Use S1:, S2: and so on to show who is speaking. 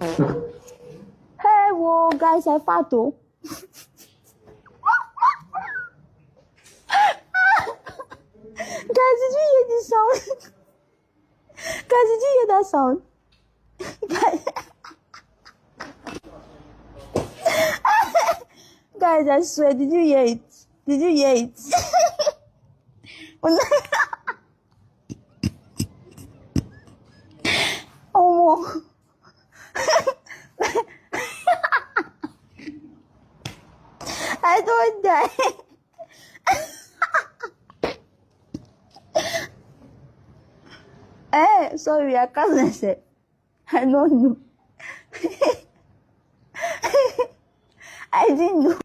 S1: Hey, whoa, guys, I fart too. Guys, did you hear this sound? Guys, did you hear that sound? Guys, guys, I swear, did you hear it? Did you hear it? Omoh. I don't die. Eh, sorry, I can't say. I don't know. I didn't know.